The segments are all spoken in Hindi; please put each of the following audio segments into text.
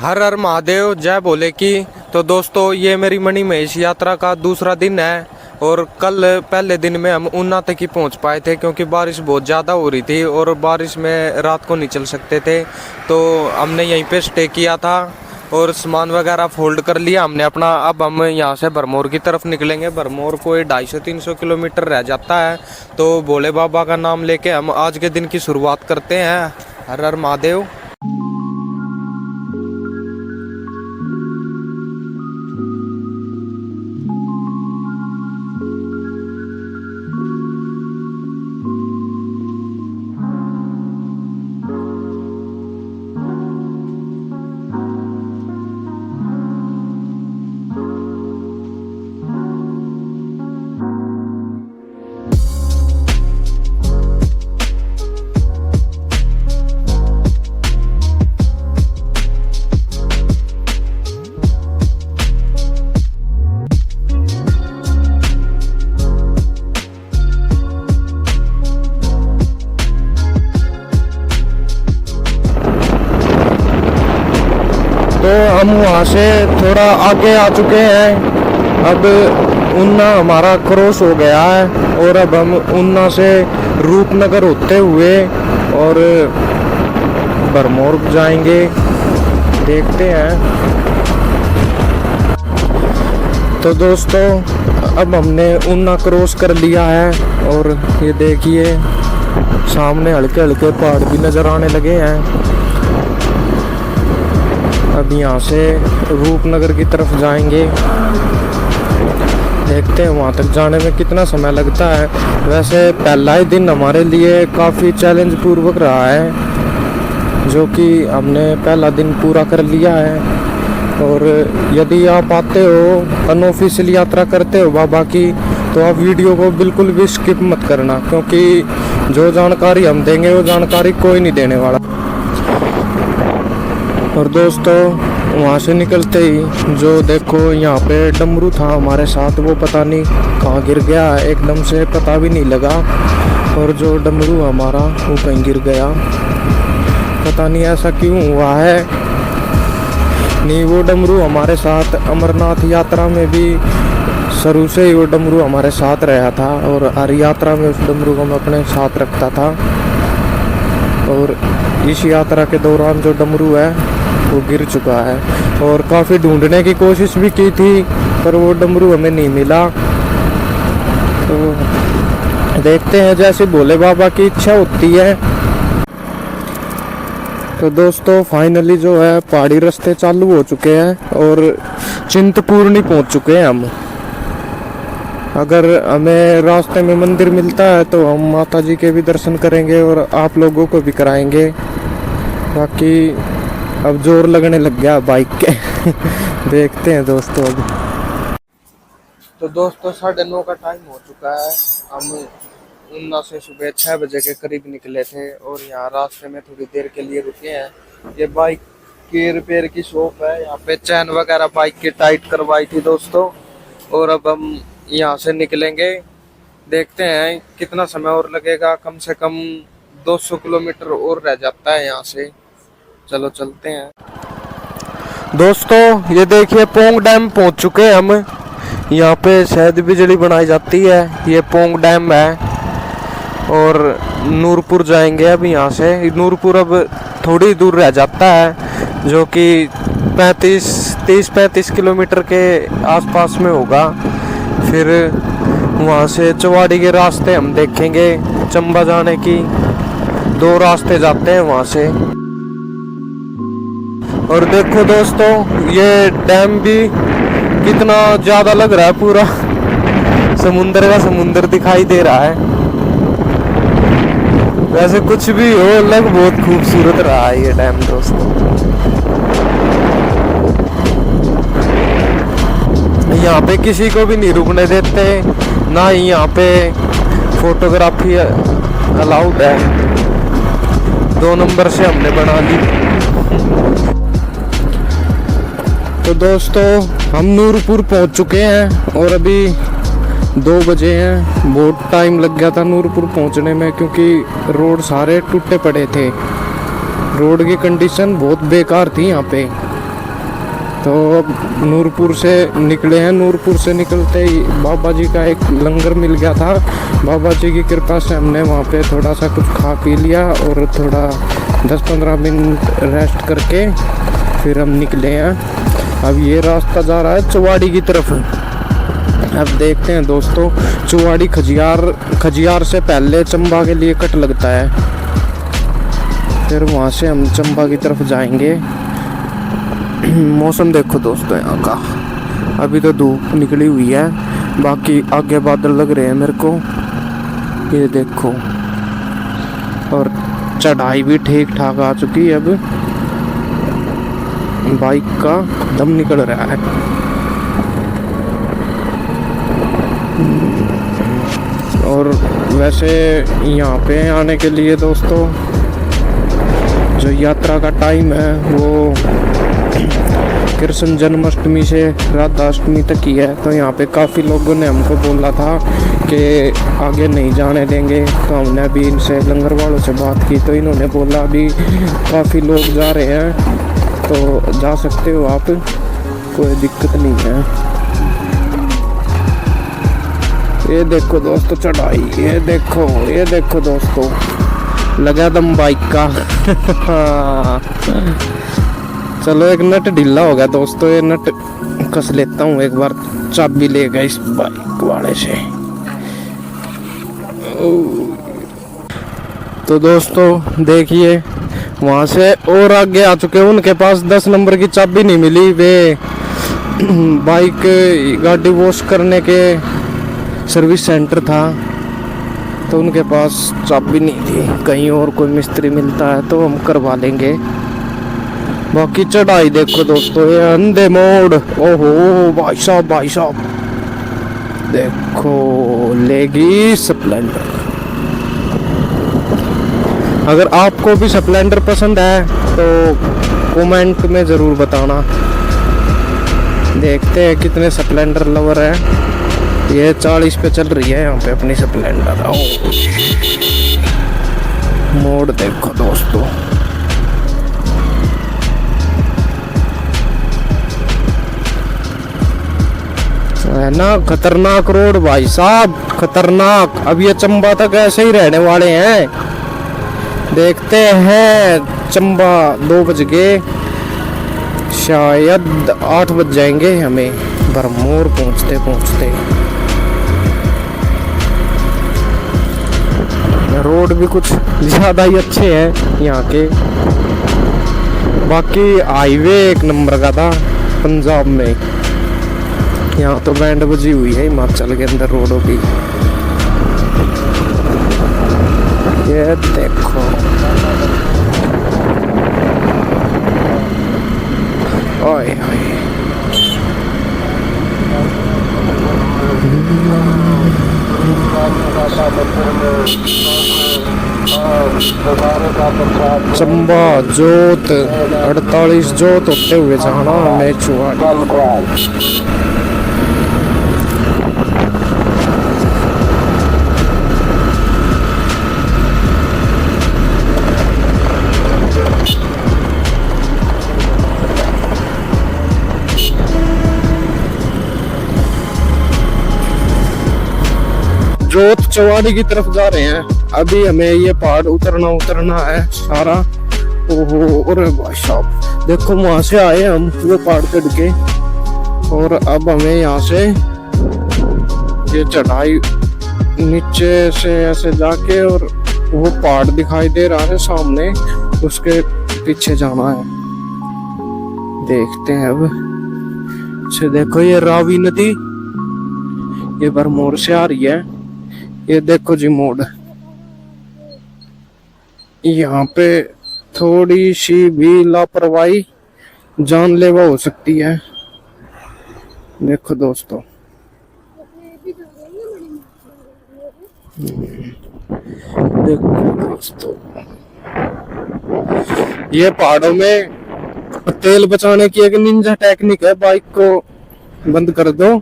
हर हर महादेव, जय भोले की। तो दोस्तों, ये मेरी मणि महेश यात्रा का दूसरा दिन है और कल पहले दिन में हम ऊना तक ही पहुंच पाए थे क्योंकि बारिश बहुत ज़्यादा हो रही थी और बारिश में रात को नहीं चल सकते थे। तो हमने यहीं पे स्टे किया था और सामान वगैरह फोल्ड कर लिया हमने अपना। अब हम यहाँ से भरमौर की तरफ निकलेंगे। भरमौर को 250-300 किलोमीटर रह जाता है। तो भोले बाबा का नाम लेके हम आज के दिन की शुरुआत करते हैं। हर हर महादेव। तो हम वहाँ से थोड़ा आगे आ चुके हैं। अब ऊना हमारा क्रॉस हो गया है और अब हम ऊना से रूपनगर होते हुए और भरमौर जाएंगे। देखते हैं। तो दोस्तों, अब हमने ऊना क्रॉस कर लिया है और ये देखिए सामने हल्के हल्के पहाड़ भी नज़र आने लगे हैं। अब यहाँ से रूपनगर की तरफ जाएंगे। देखते हैं वहाँ तक जाने में कितना समय लगता है। वैसे पहला ही दिन हमारे लिए काफ़ी चैलेंज पूर्वक रहा है, जो कि हमने पहला दिन पूरा कर लिया है। और यदि आप आते हो, अनऑफिशियल यात्रा करते हो बाबा की, तो आप वीडियो को बिल्कुल भी स्किप मत करना, क्योंकि जो जानकारी हम देंगे वो जानकारी कोई नहीं देने वाला। और दोस्तों, वहाँ से निकलते ही जो देखो यहाँ पे डमरू था हमारे साथ, वो पता नहीं कहाँ गिर गया, एकदम से पता भी नहीं लगा। और जो डमरू हमारा वो कहीं गिर गया, पता नहीं ऐसा क्यों हुआ है। नहीं, वो डमरू हमारे साथ अमरनाथ यात्रा में भी शुरू से ही वो डमरू हमारे साथ रहा था और हर यात्रा में उस डमरू को मैं अपने साथ रखता था। और इस यात्रा के दौरान जो डमरू है वो गिर चुका है और काफ़ी ढूंढने की कोशिश भी की थी, पर वो डमरू हमें नहीं मिला। तो देखते हैं, जैसे भोले बाबा की इच्छा होती है। तो दोस्तों, फाइनली जो है पहाड़ी रास्ते चालू हो चुके हैं और चिंतपूर्णी पहुंच चुके हैं हम। अगर हमें रास्ते में मंदिर मिलता है तो हम माता जी के भी दर्शन करेंगे और आप लोगों को भी कराएंगे। बाकी अब जोर लगने लग गया बाइक के। देखते हैं दोस्तों। अब तो दोस्तों 9:30 का टाइम हो चुका है। हम ऊना से सुबह 6 बजे के करीब निकले थे और यहाँ रास्ते में थोड़ी देर के लिए रुके हैं। ये बाइक की रिपेयर की शॉप है। यहाँ पे चैन वगैरह बाइक की टाइट करवाई थी दोस्तों। और अब हम यहाँ से निकलेंगे। देखते हैं कितना समय और लगेगा। कम से कम 200 किलोमीटर और रह जाता है यहाँ से। चलो चलते हैं दोस्तों। ये देखिए पोंग डैम पहुंच चुके हैं हम। यहाँ पे शायद बिजली बनाई जाती है। ये पोंग डैम है और नूरपुर जाएंगे अब यहाँ से। नूरपुर अब थोड़ी दूर रह जाता है, जो कि 30-35 किलोमीटर के आसपास में होगा। फिर वहाँ से चौवाड़ी के रास्ते हम देखेंगे। चंबा जाने की 2 रास्ते जाते हैं वहाँ से। और देखो दोस्तों, ये डैम भी कितना ज़्यादा लग रहा है, पूरा समुंदर का समुंदर दिखाई दे रहा है। वैसे कुछ भी हो, लग बहुत खूबसूरत रहा है ये डैम दोस्तों। यहाँ पे किसी को भी नहीं रुकने देते, ना ही यहाँ पे फोटोग्राफी अलाउड है। 2 नंबर से हमने बना ली। तो दोस्तों, हम नूरपुर पहुंच चुके हैं और अभी 2 बजे हैं। बहुत टाइम लग गया था नूरपुर पहुंचने में, क्योंकि रोड सारे टूटे पड़े थे। रोड की कंडीशन बहुत बेकार थी यहाँ पे। तो नूरपुर से निकले हैं। नूरपुर से निकलते ही बाबा जी का एक लंगर मिल गया था। बाबा जी की कृपा से हमने वहाँ पे थोड़ा सा कुछ खा पी लिया और थोड़ा 10-15 मिनट रेस्ट करके फिर हम निकले हैं। अब ये रास्ता जा रहा है चुवाड़ी की तरफ। अब देखते हैं दोस्तों, चुवाड़ी खजियार से पहले चंबा के लिए कट लगता है, फिर वहाँ से हम चंबा की तरफ जाएंगे। मौसम देखो दोस्तों यहाँ का, अभी तो धूप निकली हुई है, बाकी आगे बादल लग रहे हैं मेरे को, ये देखो। और चढ़ाई भी ठीक ठाक आ चुकी है। अब बाइक का दम निकल रहा है। और वैसे यहाँ पे आने के लिए दोस्तों जो यात्रा का टाइम है वो कृष्ण जन्माष्टमी से राधाष्टमी तक ही है। तो यहाँ पे काफ़ी लोगों ने हमको बोला था कि आगे नहीं जाने देंगे, तो हमने अभी इनसे लंगर वालों से बात की तो इन्होंने बोला अभी काफ़ी लोग जा रहे हैं तो जा सकते हो आप, कोई दिक्कत नहीं है। ये देखो दोस्तों चढ़ाई, ये देखो दोस्तों, लगा दम बाइक का। चलो एक नट ढीला हो गया दोस्तों, ये नट कस लेता हूँ एक बार, चाबी लेगा इस बाइक वाले से। तो दोस्तों देखिए वहाँ से और आगे आ चुके हैं, उनके पास 10 नंबर की चाबी नहीं मिली। वे बाइक गाड़ी वॉश करने के सर्विस सेंटर था तो उनके पास चाबी नहीं थी। कहीं और कोई मिस्त्री मिलता है तो हम करवा लेंगे। बाकी चढ़ाई देखो दोस्तों, ये अंधे मोड़, ओहो भाई साहब देखो, लेगी स्प्लेंडर। अगर आपको भी स्प्लेंडर पसंद है तो कमेंट में ज़रूर बताना। देखते हैं कितने स्प्लेंडर लवर है। ये 40 पे चल रही है यहाँ पे अपनी स्प्लेंडर। मोड़ देखो दोस्तों, है ना खतरनाक रोड भाई साहब, खतरनाक। अब ये चंबा तक ऐसे ही रहने वाले हैं। देखते हैं चंबा 2 बज गए, शायद 8 बज जाएंगे हमें भरमौर पहुंचते। रोड भी कुछ ज़्यादा ही अच्छे हैं यहाँ के। बाकी हाईवे 1 नंबर का था पंजाब में। यहाँ तो बैंड बजी हुई है हिमाचल के अंदर रोडों की। ये देखो, ओए चंबा जोत 48 जोत होते हुए जाना हमें चुवाड़ी। जोत चौवाड़ी की तरफ जा रहे हैं। अभी हमें ये पहाड़ उतरना है सारा। ओहो, अरे भाई साहब देखो, वहां से आए हम वो पहाड़ चढ़ के, और अब हमें यहाँ से ये चढ़ाई नीचे से ऐसे जाके, और वो पहाड़ दिखाई दे रहा है सामने, उसके पीछे जाना है। देखते हैं अब से। देखो ये रावी नदी ये भरमौर से आ रही है। ये देखो जी मोड़, यहाँ पे थोड़ी सी भी लापरवाही जानलेवा हो सकती है। देखो दोस्तों, देखो दोस्तों, ये पहाड़ों में तेल बचाने की एक निंजा टेक्निक है। बाइक को बंद कर दो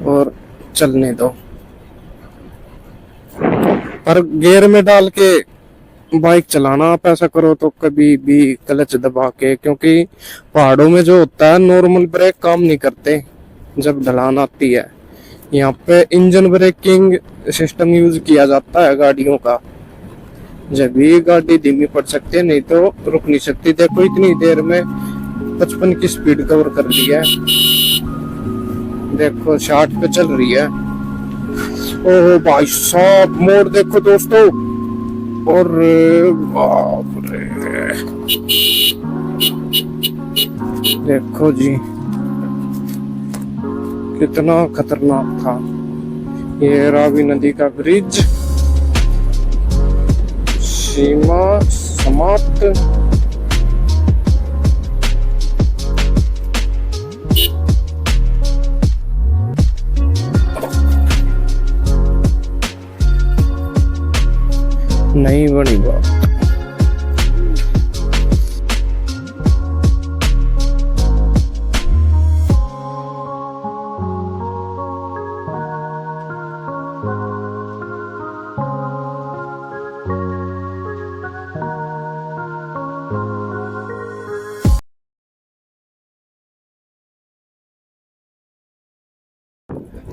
और चलने दो, और गियर में डाल के बाइक चलाना आप ऐसा करो तो कभी भी क्लच दबा के, क्योंकि पहाड़ों में जो होता है नॉर्मल ब्रेक काम नहीं करते जब ढलान आती है। यहाँ पे इंजन ब्रेकिंग सिस्टम यूज किया जाता है गाड़ियों का, जब भी गाड़ी धीमी पड़ सकती है, नहीं तो रुक नहीं सकती। देखो इतनी देर में 55 की स्पीड कवर कर ली है, देखो 60 पे चल रही है। ओह भाई साहब मोड़ देखो दोस्तों, और बाप रे देखो जी कितना खतरनाक था। ये रावी नदी का ब्रिज सीमा समाप्त। नहीं बनी बात।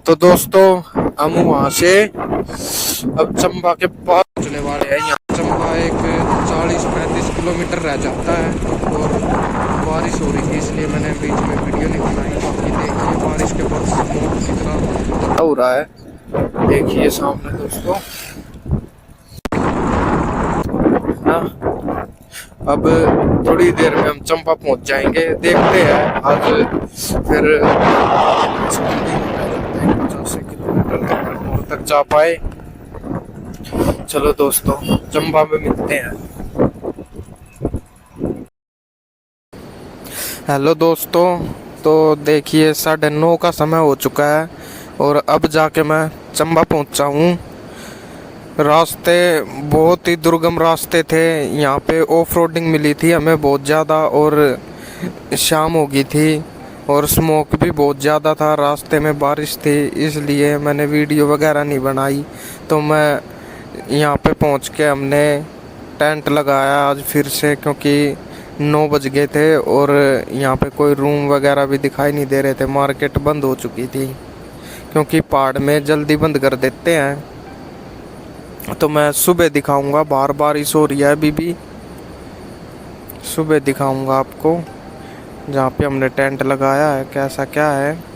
तो दोस्तों हम वहां से अब चंबा के पास पहुंचने वाले हैं। यहाँ चंबा एक 40-35 किलोमीटर रह जाता है, और बारिश हो रही थी इसलिए मैंने बीच में वीडियो नहीं बनाई। बाकी देखिए बारिश के बाद स्मोक कितना हो रहा है, देखिए सामने दोस्तों। हाँ अब थोड़ी देर में हम चंबा पहुंच जाएंगे, देखते हैं आज फिर 50 किलोमीटर और तक जा पाए। चलो दोस्तों चंबा में मिलते हैं। हेलो दोस्तों, तो देखिए 9:30 का समय हो चुका है और अब जाके मैं चंबा पहुंचा हूँ। रास्ते बहुत ही दुर्गम रास्ते थे, यहाँ पे ऑफ रोडिंग मिली थी हमें बहुत ज़्यादा, और शाम हो गई थी और स्मोक भी बहुत ज़्यादा था। रास्ते में बारिश थी इसलिए मैंने वीडियो वगैरह नहीं बनाई। तो मैं यहाँ पे पहुँच के हमने टेंट लगाया आज फिर से, क्योंकि 9 बज गए थे और यहाँ पे कोई रूम वगैरह भी दिखाई नहीं दे रहे थे। मार्केट बंद हो चुकी थी क्योंकि पहाड़ में जल्दी बंद कर देते हैं। तो मैं सुबह दिखाऊंगा, बाहर बारिश हो रही है अभी भी, सुबह दिखाऊंगा आपको जहाँ पे हमने टेंट लगाया है कैसा क्या है।